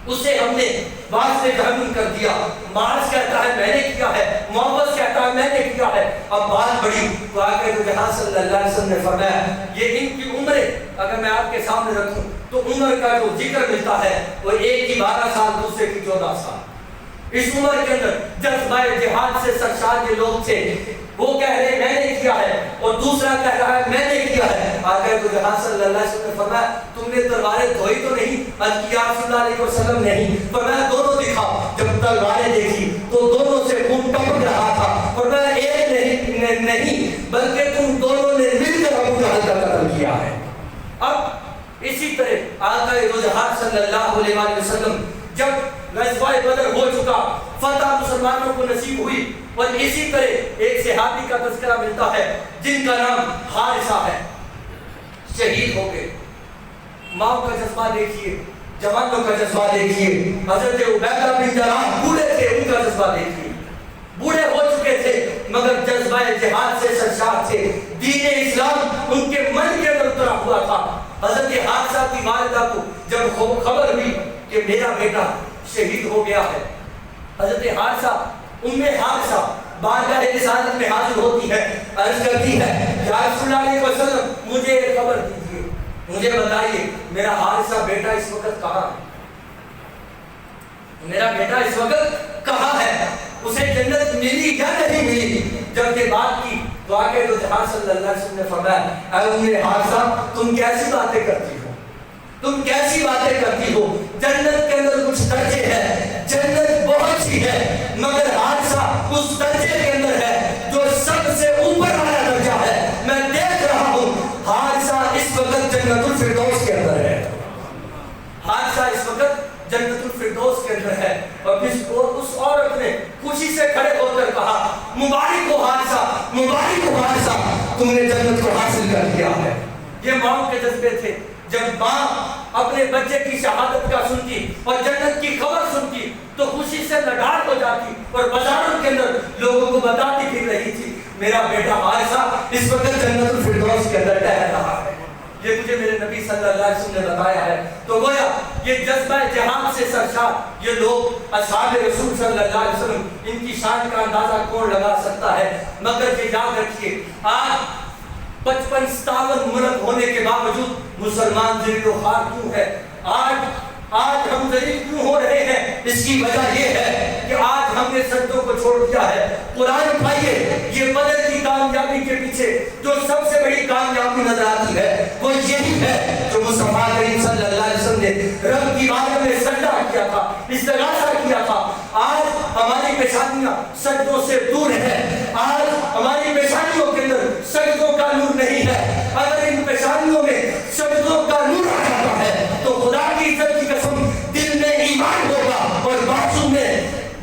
اسے ہم نے واسطے جہنم کر دیا۔ معاذ کہتا ہے میں نے کیا ہے، محبت کہتا ہے میں نے کیا ہے۔ اب بات بڑی تو آقا دو جہاں صلی اللہ علیہ وسلم نے فرمایا یہ ان کی عمریں اگر میں آپ کے سامنے رکھوں تو عمر کا جو ذکر ملتا ہے وہ ایک کی 12 سال دوسرے کی 14 سال، اس عمر کے اندر جذبہ جہاد سے سرشار یہ لوگ تھے، وہ کہہ رہے میں نے کیا ہے اور دوسرا کہہ رہا ہے میں نے کیا ہے۔ آقا تو جہاں صلی اللہ علیہ وسلم نے فرمایا تم نے تلواریں دھوئی تو نہیں؟ یا رسول اللہ علیہ وسلم نہیں، فرمایا دونوں دکھا۔ جب تلواریں دیکھی تو دونوں سے خون ٹپک رہا تھا، فرمایا ایک نہیں بلکہ تم دونوں نے مل کر ابو جہل کا قتل کیا ہے۔ اب اسی طرح آقا جہاں صلی اللہ علیہ وسلم جب غزوہ بدر ہو چکا، فتح مسلمانوں کو نصیب ہوئی، اور اسی طرح ایک صحابی کا تذکرہ ملتا ہے جن کا نام حارثہ ہے، شہید ہو گئے۔ ماں کا جذبہ دیکھیے، جوانوں کا جذبہ دیکھیے، حضرت عبیدہ بن جراح بوڑھے تھے، ان کا جذبہ دیکھیے، بوڑھے ہو چکے تھے مگر جذبہ جہاد سے سرشار تھے، دین اسلام ان کے من کے اندر اترا ہوا تھا۔ حضرت حارثہ کی والدہ کو جب خبر ہوئی کہ میرا بیٹا شہید ہو گیا ہے، حضرت حارثہ حارثہ بارگاہ رسالت میں حاضر ہوتی ہے، عرض کرتی ہے یا رسول اللہ علیہ وسلم مجھے خبر دیجیے، مجھے بتائیے میرا حارثہ بیٹا اس وقت کہاں ہے، میرا بیٹا اس وقت کہاں ہے، اسے جنت ملی یا نہیں ملی۔ جب یہ بات کی تو آگے تو جہاں صلی اللہ علیہ وسلم نے فرمایا اے حارثہ تم کیسی باتیں کرتی ہو، تم کیسی باتیں کرتی ہو، جنت کے اندر کچھ درجے ہیں، جنت بہت سی ہے مگر حادثہ اس درجے کے اندر ہے جو سب سے اوپر والا درجہ ہے۔ میں دیکھ رہا ہوں حادثہ اس وقت جنت الفردوس کے اندر ہے، حادثہ اس وقت جنت الفردوس کے اندر ہے۔ اور اس عورت نے خوشی سے کھڑے ہو کر کہا مبارک ہو حادثہ، مبارک ہو حادثہ، تم نے جنت کو حاصل کر لیا ہے۔ یہ ماں کے جذبے تھے، جب ماں اپنے بچے کی شہادت کا سنتی اور جنت کی خبر سنتی تو خوشی سے لڈار ہو جاتی اور بازاروں کے اندر لوگوں کو بتاتی پھر رہی تھی میرا بیٹا حارثہ اس وقت جنت الفردوس کے اندر ٹہل رہا ہے۔ یہ مجھے میرے نبی صلی اللہ علیہ وسلم نے بتایا ہے۔ تو گویا یہ جذبہ جہاد سے سرشار یہ لوگ اصحاب رسول صلی اللہ علیہ وسلم، ان کی شان کا اندازہ کون لگا سکتا ہے، مگر یہ یاد رکھیے آج 55-57 ملک ہونے کے باوجود مسلمان ذلیل و خوار کیوں ہے؟ آج ہم ذلیل کیوں ہو رہے ہیں؟ اس کی وجہ یہ ہے کہ آج ہم نے سجدوں کو چھوڑ دیا ہے۔ قرآن اٹھائیے، یہ بدر کی کامیابی کے پیچھے جو سب سے بڑی کامیابی نظر آتی ہے وہ یہی ہے جو مصطفیٰ کریم صلی اللہ علیہ وسلم نے رب کی بارگاہ میں سجدہ کیا تھا، استغاثہ کیا تھا۔ آج ہماری پیشانیاں سجدوں سے دور ہیں، آج ہماری پیشانیوں کے اندر سجدوں کا نور نہیں ہے۔ اگر ان پیشانیوں میں سجدوں کا نور آ جاتا ہے تو خدا کی عزت کی قسم دل میں ایمان ہوگا اور بازو میں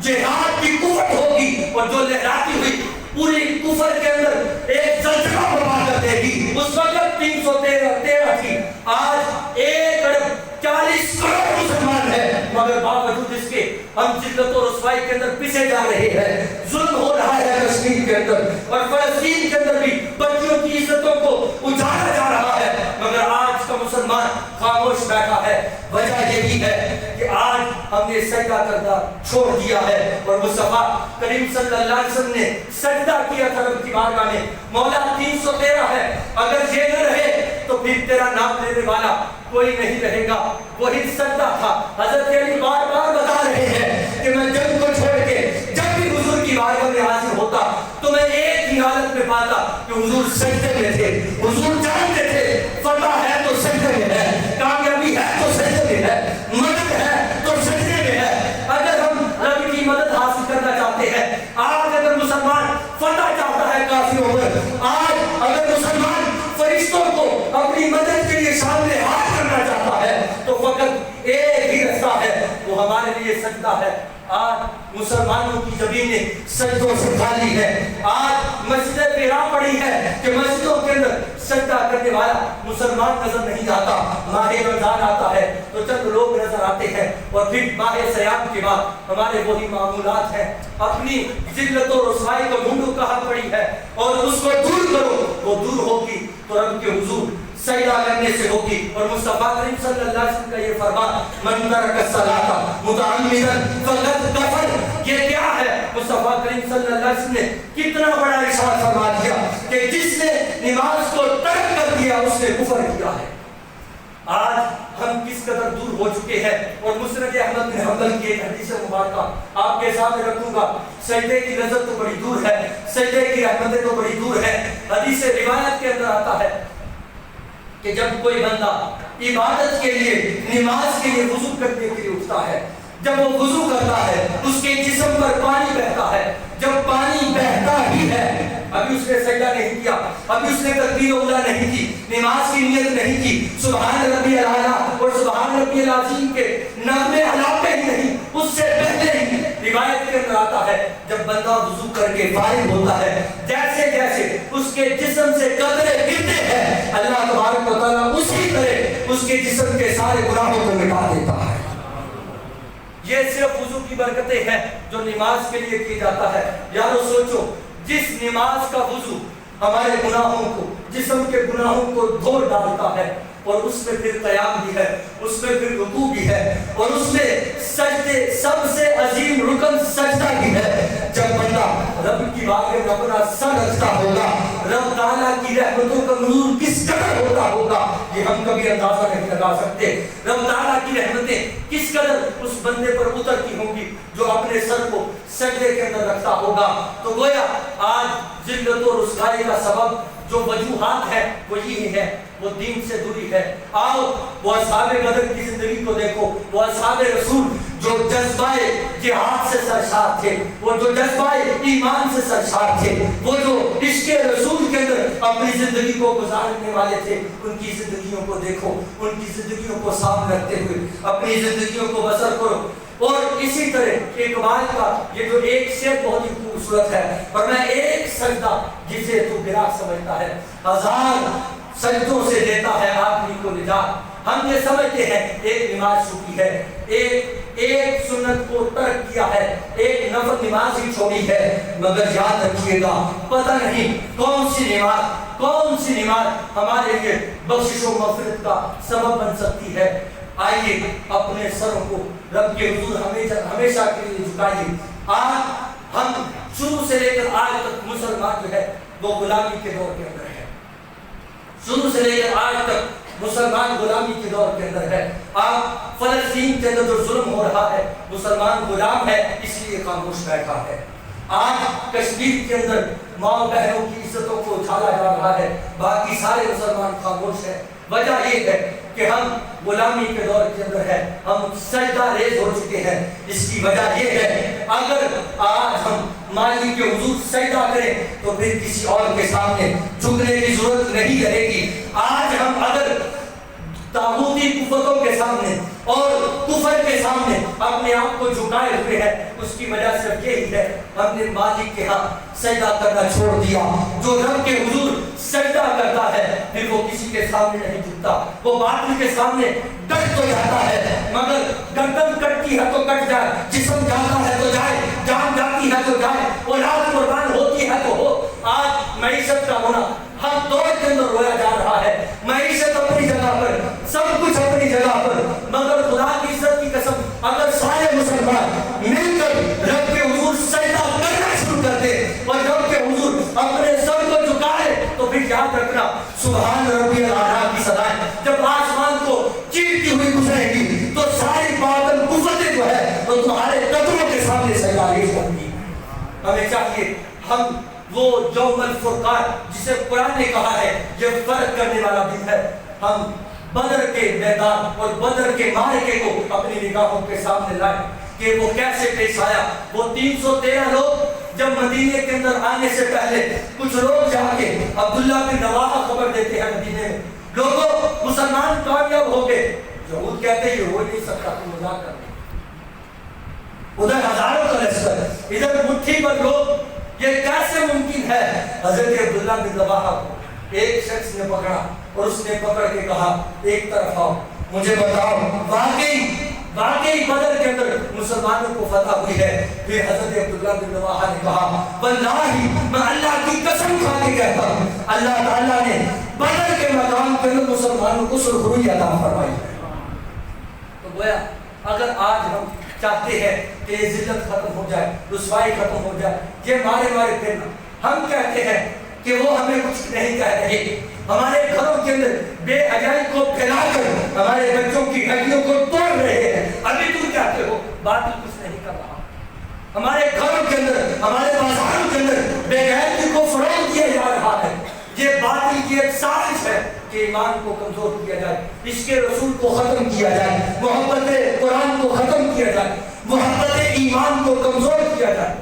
جہاد کی قوت ہوگی، اور جو لہراتی ہوئی پوری کفر کے اندر ایک زلزلہ برپا کر دے گی۔ اس وقت 313 تھی، آج 1 ارب 40 کروڑ مسلمان ہیں، مگر باوجود اس کے ہم ذلت و رسوائی کے اندر پیچھے جا رہے ہیں۔ ظلم ہو رہا ہے کشمیر کے اندر اور فلسطین کے اندر بھی بچیوں کی عزتوں کو اجاڑا جا رہا ہے، مگر آج کا مسلمان خاموش بیٹھا ہے۔ وجہ یہی ہے کہ آج ہم نے سجدہ کرنا چھوڑ دیا ہے، اور مصطفیٰ کریم صلی اللہ علیہ وسلم نے سجدہ کیا تھا رب کی بارگاہ میں، مولا 313 ہے، اگر یہ نہ رہے تو پھر تیرا نام لینے والا کوئی نہیں رہے گا۔ وہی سجدہ تھا۔ حضرت علی بار بار بتا رہے ہیں کہ میں جنگ کو چھوڑ کے جب بھی حضور کی بارگاہ میں حاضر ہوتا تو میں ایک ہی حالت میں پاتا کہ حضور سجدے میں تھے۔ حضور جانتے تھے فتح ہے تو سجدے میں ہے، کامیابی ہے تو سجدے میں ہے، مدد ہے تو سجدے میں ہے۔ اگر ہم رب کی مدد حاصل کرنا چاہتے ہیں، آج اگر مسلمان فتح چاہتا ہے کافروں پر، آج اگر مسلمان فرشتوں کو اپنی مدد کے لیے سامنے ہاتھ کرنا چاہتا ہے تو فقط ایک ہی رستہ ہے، وہ ہمارے لیے سجدہ ہے۔ آج مسلمانوں کی زمینیں سجدوں سے خالی ہے، آج مسجدیں ویراں پڑی ہے کہ مسجدوں کے اندر سجدہ کرنے والا مسلمان نظر نہیں آتا۔ ماہ رمضان آتا ہے تو چند لوگ نظر آتے ہیں، اور پھر ماہ سیام کے بعد ہمارے وہی معمولات ہیں۔ اپنی ذلت و رسوائی کو ڈھونڈو کہاں پڑی ہے اور اس کو دور کرو، وہ دور ہوگی تو رب کے حضور سجدہ کرنے سے ہوگی۔ اور مصطفیٰ کریم صلی اللہ علیہ وسلم کا یہ فرمان من ترک الصلاۃ متعمدا فقد کفر، یہ کیا ہے؟ مصطفیٰ کریم صلی اللہ علیہ وسلم نے کتنا بڑا ارشاد فرما دیا کہ جس نے نماز کو ترک کر دیا اس نے کفر کیا ہے۔ آج ہم کس قدر دور ہو چکے ہیں. اور مسند احمد بن حنبل کی ایک حدیث مبارکہ آپ کے سامنے رکھوں گا. سجدے کی لذت تو بڑی دور ہے, سجدے کی رحمتیں تو بڑی دور ہے. حدیث روایت کے اندر آتا ہے کہ جب کوئی بندہ عبادت کے لیے, نماز کے لیے وضو کرنے کے لیے اٹھتا ہے, جب وہ وضو کرتا ہے اس کے جسم پر پانی بہتا ہے. جب پانی بہتا ہی ہے, ابھی اس نے سجدہ نہیں کیا, ابھی اس نے تکبیر اولا نہیں کی, نماز کی نیت نہیں کی, سبحان ربی الاعلیٰ اور سبحان ربی العظیم کے نغمے علاقے ہی نہیں, اس سے پہلے ہی روایت کے اندر آتا ہے جب بندہ وضو کر کے فارغ ہوتا ہے, جیسے جیسے اس کے جسم سے قطرے گرتے ہیں, اللہ تبارک و تعالیٰ اسی طرح اس کے جسم کے سارے گناہوں کو مٹا دیتا ہے. یہ صرف وضو کی برکتیں ہیں جو نماز کے لیے کی جاتا ہے. یارو سوچو, جس نماز کا وضو ہمارے گناہوں کو, جسم کے گناہوں کو دھو ڈالتا ہے, اور اس میں پھر قیام بھی ہے, اس میں پھر رکوع بھی ہے, اور اس میں سجدے, سب سے عظیم رکن سجدہ بھی ہے. جب بندہ رب کی بارگاہ میں اپنا سر رکھتا ہوگا, رب تعالیٰ کی رحمتوں کا نزول کس قدر ہوتا ہوگا یہ ہم کبھی اندازہ نہیں لگا سکتے. رب تعالیٰ کی رحمتیں کس قدر اس بندے پر اترتی ہوں گی جو اپنے سر کو سجدے کے اندر رکھتا ہوگا. تو گویا آج ذلت و رسوائی کا سبب جو وجوہات ہے وہ یہی ہے, وہ دین سے دوری ہے. آؤ وہ اصحاب بدر کی زندگی کو دیکھو, وہ اصحاب رسول جو جذبہ جہاد سے سرشار تھے, وہ جو جذبہ ایمان سے سرشار تھے, وہ جو عشق رسول کے اندر اپنی زندگی کو گزارنے والے تھے, ان کی زندگیوں کو دیکھو, ان کی زندگیوں کو سامنے رکھتے ہوئے اپنی زندگیوں کو بسر کرو. اور اسی طرح اقبال کا یہ جو ایک شعر بہت ہی خوبصورت ہے, اور میں ایک سجدہ جسے تو گرا سمجھتا ہے, ہزار سجدوں سے دیتا ہے آدمی کو نجات. ہم یہ سمجھتے ہیں ایک نماز چھوٹی ہے, ایک سنت کو ترک کیا ہے, ایک نفل نماز ہی چھوڑی ہے, مگر یاد رکھیے گا پتہ نہیں کون سی نماز ہمارے لیے بخشش و مغفرت کا سبب بن سکتی ہے. آئیے اپنے سروں کو رب کے حضور ہمیشہ کے لیے جھکائیے. آج ہم شروع سے لے کر آج تک مسلمان جو ہے وہ غلامی کے دور کے اندر ہے, شروع سے لے کر آج تک مسلمان غلامی کے دور کے اندر ہے. آپ فلسطین کے اندر جو ظلم ہو رہا ہے, مسلمان غلام ہے اس لیے خاموش بیٹھا ہے. آج کشمیر کے اندر ماں بہنوں کی عزتوں کو اچھالا جا رہا ہے, باقی سارے مسلمان خاموش ہیں. وجہ یہ ہے کہ ہم غلامی کے دور کے اندر ہے, ہم سجدہ ریز ہو چکے ہیں. اس کی وجہ یہ ہے اگر آج ہم مالک کے حضور سجدہ کریں تو پھر کسی اور کے سامنے جھکنے کی ضرورت نہیں رہے گی. آج ہم اگر طاغوتی قوتوں کے سامنے اور کفر کے سامنے اپنے آپ کو جھکائے ہوئے ہیں, اس کی وجہ صرف یہی ہے ہم نے مالک کے ہاں سجدہ کرنا چھوڑ دیا. جو رب کے حضور سجدہ کرتا ہے پھر وہ کسی کے سامنے نہیں جھکتا, وہ باطل کے سامنے ڈٹ تو جاتا ہے, مگر گردن کٹتی ہے تو کٹ جائے, جسم جاتا ہے تو جائے, جان جاتی ہے تو جائے, اولاد قربان ہوتی ہے تو ہو. آج معیشت کا ہونا ہر دور کے اندر رویا جا رہا ہے, معیشت اپنی جگہ پر, سب کچھ اپنی جگہ پر, مگر خدا کی عزت کی قسم اگر سارے مسلمان مل کر رب کے حضور سجدہ کرنا شروع کر دے اور رب کے حضور اپنے سر کو جھکائے تو پھر یاد رکھنا سبحان ربی الاعلیٰ کی صدائیں جب آسمان کو چیرتی ہوئی گزرے گی تو ساری باطل قوتیں جو ہے وہ تمہارے قدموں کے سامنے سجدہ ریز ہوں گی. ہمیں چاہیے ہم وہ یوم الفرقان جسے قرآن نے کہا ہے یہ فرق کرنے والا دن ہے, ہم بدر کے میدان اور بدر کے معرکے کو اپنی نگاہوں کے سامنے لائیں کہ وہ کیسے پیش آیا. وہ 313 لوگ جب مدینے کے اندر آنے سے پہلے کچھ لوگ جا کے عبداللہ بن رواحہ خبر دیتے ہیں مدینے میں, لوگوں مسلمان کامیاب ہو گئے. یہود کہتے ہیں یہ ہو نہیں سکتا, تم مذاق کر رہے, ادھر ہزاروں کا لشکر, ادھر مٹھی پر لوگ, یہ کیسے ممکن ہے. حضرت عبداللہ بن رواحہ کو ایک شخص نے پکڑا اور اس نے پکڑ کے کہا ایک طرف آؤ, مجھے بتاؤ واقعی بدر کے اندر مسلمانوں کو فتح ہوئی ہے. پھر حضرت عبداللہ بن رواحہ نے کہا واللہ میں اللہ کی قسم کھا کے کہتا ہوں اللہ تعالیٰ نے بدر کے مقام کے اندر مسلمانوں کو سرخروئی عطا فرمائی ہے. تو گویا اگر آج ہم چاہتے ہیں کہ یہ ذلت ختم ہو جائے, رسوائی ختم ہو جائے, یہ مارے پھرنا, ہم کہتے ہیں کہ وہ ہمیں کچھ نہیں کہہ رہے. ہمارے گھروں کے اندر بے حیائی کو پھیلا کر ہمارے بچوں کی ہڈیوں کو توڑ رہے ہیں. ابھی تم کہتے ہو باطل کچھ نہیں کر رہا. ہمارے گھروں کے اندر ہمارے بازاروں کے اندر بے غیرتی کو فروغ دیا جا رہا ہے. یہ باطل کی ایک سازش ہے کہ ایمان کو کمزور کیا جائے, عشق رسول کو ختم کیا جائے, محبت قرآن کو ختم کیا جائے, محبت ایمان کو کمزور کیا جائے.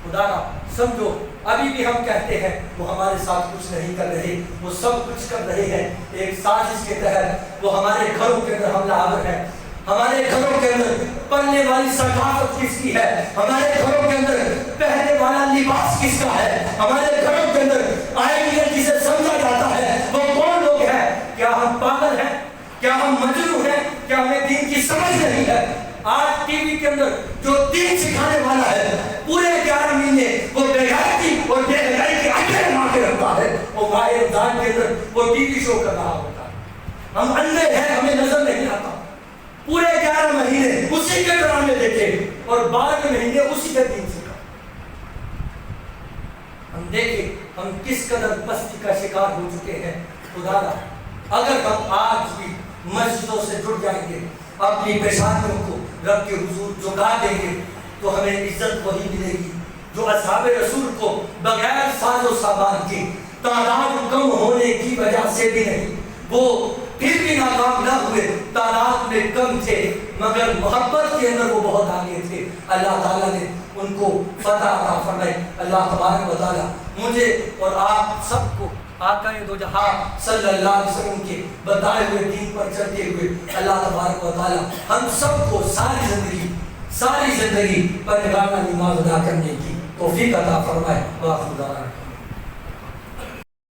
خدا را سمجھو ابھی بھی ہم کہتے ہیں وہ ہمارے ساتھ کچھ نہیں کر رہے, وہ سب کچھ کر رہے ہیں. ایک سازش کے تحت وہ ہمارے گھروں کے اندر حملہ آور ہے. ہمارے گھروں کے اندر پڑھنے والی ثقافت کس کی ہے, ہمارے گھروں کے اندر پہننے والا لباس کس کا ہے, ہمارے گھروں کے اندر آئیڈیل جسے سمجھا جاتا ہے وہ کون لوگ ہیں. کیا ہم پاگل ہیں, کیا ہم مجنون ہیں, کیا ہمیں دین کی سمجھ نہیں ہے. آج ٹی وی کے اندر جو دین سکھانے والا ہے پورے 11 مہینے وہ بےغیرتی اور بے حیائی کے اڈے بنا کے رکھتا ہے. وہ ماہ رمضان کے اندر وہ ٹی وی شو کر رہا ہوتا ہے. ہم اندھے ہیں, ہمیں نظر نہیں آتا. پورے 11 مہینے اسی کے ڈرامے دیکھے اور 12 مہینے اسی کے دین سکھا. ہم دیکھیں ہم کس قدر پستی کا شکار ہو چکے ہیں. خدا را اگر ہم آج بھی مسجدوں سے جڑ جائیں گے, اپنی پیشانیوں کو رب کے حضور جھکا دیں گے, تو ہمیں عزت وہی ملے گی جو اصحاب رسول کو بغیر ساز و سامان کے تعداد کم ہونے کی وجہ سے بھی نہیں, وہ پھر بھی ناکام نہ ہوئے. تعداد میں کم تھے مگر محبت کے اندر وہ بہت آگے تھے. اللہ تعالیٰ نے ان کو فتح عطا فرمائے. اللہ تبارک و تعالیٰ مجھے اور آپ سب کو آقا دو جہاں صلی اللہ علیہ وسلم کے بتائے ہوئے دین پر چلتے ہوئے اللہ تبارک و تعالیٰ ہم سب کو ساری زندگی پرہیزگارانہ نماز ادا کرنے کی توفیق عطا فرمائے. واخر دعوانا